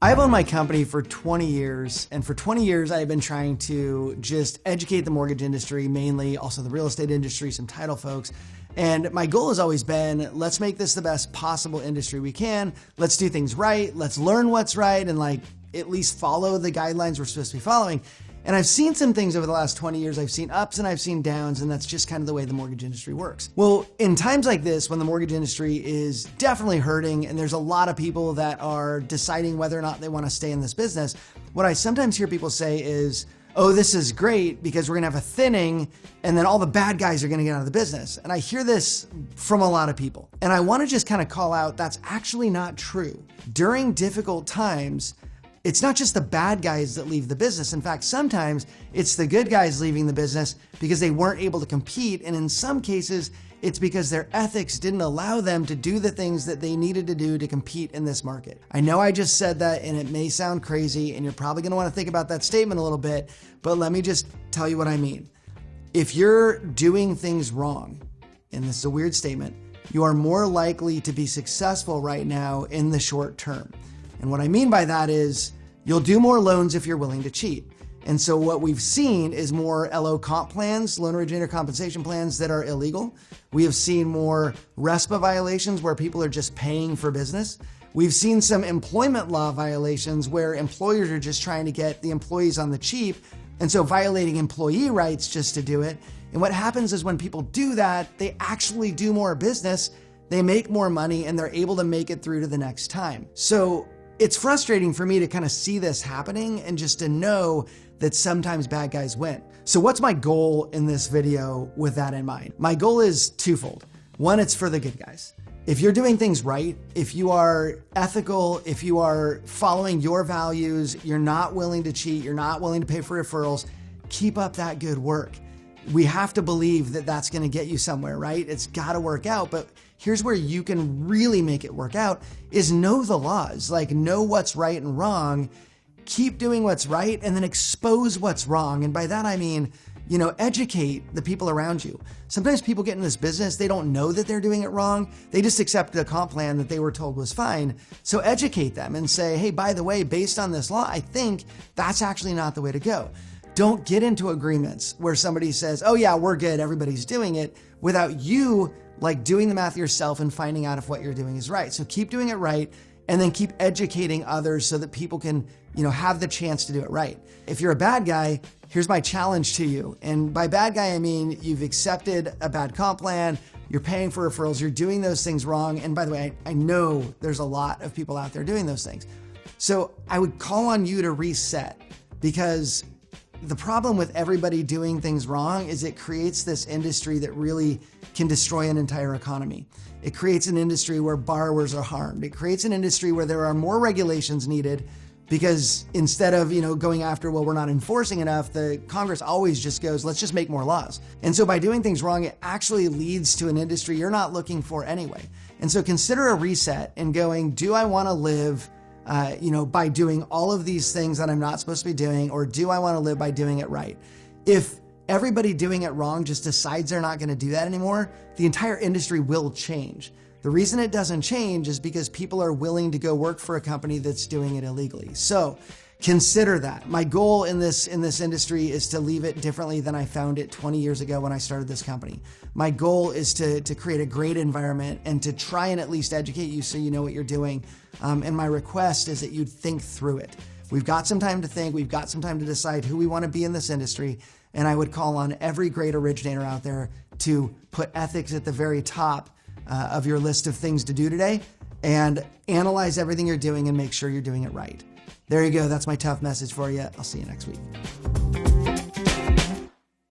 I've owned my company for 20 years, and for 20 years I've been trying to just educate the mortgage industry, mainly also the real estate industry, some title folks. And my goal has always been, let's make this the best possible industry we can. Let's do things right. Let's learn what's right and at least follow the guidelines we're supposed to be following. And I've seen some things over the last 20 years. I've seen ups and I've seen downs, and that's just kind of the way the mortgage industry works. Well, in times like this, when the mortgage industry is definitely hurting and there's a lot of people that are deciding whether or not they want to stay in this business, what I sometimes hear people say is, oh, this is great because we're going to have a thinning and then all the bad guys are going to get out of the business. And I hear this from a lot of people. And I want to just kind of call out that's actually not true. During difficult times, it's not just the bad guys that leave the business. In fact, sometimes it's the good guys leaving the business because they weren't able to compete. And in some cases, it's because their ethics didn't allow them to do the things that they needed to do to compete in this market. I know I just said that and it may sound crazy and you're probably gonna wanna think about that statement a little bit, but let me just tell you what I mean. If you're doing things wrong, and this is a weird statement, you are more likely to be successful right now in the short term. And what I mean by that is you'll do more loans if you're willing to cheat. And so what we've seen is more LO comp plans, loan originator compensation plans that are illegal. We have seen more RESPA violations where people are just paying for business. We've seen some employment law violations where employers are just trying to get the employees on the cheap, and so violating employee rights just to do it. And what happens is when people do that, they actually do more business, they make more money, and they're able to make it through to the next time. So it's frustrating for me to kind of see this happening and just to know that sometimes bad guys win. So what's my goal in this video with that in mind? My goal is twofold. One, it's for the good guys. If you're doing things right, if you are ethical, if you are following your values, you're not willing to cheat, you're not willing to pay for referrals, keep up that good work. We have to believe that that's going to get you somewhere, right? It's got to work out. But here's where you can really make it work out is know the laws, know what's right and wrong, keep doing what's right, and then expose what's wrong. And by that, I mean, educate the people around you. Sometimes people get in this business, they don't know that they're doing it wrong. They just accept a comp plan that they were told was fine. So educate them and say, hey, by the way, based on this law, I think that's actually not the way to go. Don't get into agreements where somebody says, oh yeah, we're good, everybody's doing it, without you doing the math yourself and finding out if what you're doing is right. So keep doing it right, and then keep educating others so that people can, have the chance to do it right. If you're a bad guy, here's my challenge to you. And by bad guy, I mean, you've accepted a bad comp plan, you're paying for referrals, you're doing those things wrong. And by the way, I know there's a lot of people out there doing those things. So I would call on you to reset, because the problem with everybody doing things wrong is it creates this industry that really can destroy an entire economy. It creates an industry where borrowers are harmed. It creates an industry where there are more regulations needed, because instead of, going after, well, we're not enforcing enough, the Congress always just goes, let's just make more laws. And so by doing things wrong, it actually leads to an industry you're not looking for anyway. And so consider a reset and going, do I want to live by doing all of these things that I'm not supposed to be doing, or do I want to live by doing it right? If everybody doing it wrong just decides they're not going to do that anymore, the entire industry will change. The reason it doesn't change is because people are willing to go work for a company that's doing it illegally. So consider that. My goal in this industry is to leave it differently than I found it 20 years ago when I started this company. My goal is to create a great environment and to try and at least educate you so you know what you're doing. And my request is that you think through it. We've got some time to think. We've got some time to decide who we want to be in this industry. And I would call on every great originator out there to put ethics at the very top of your list of things to do today, and analyze everything you're doing and make sure you're doing it right. There you go. That's my tough message for you. I'll see you next week.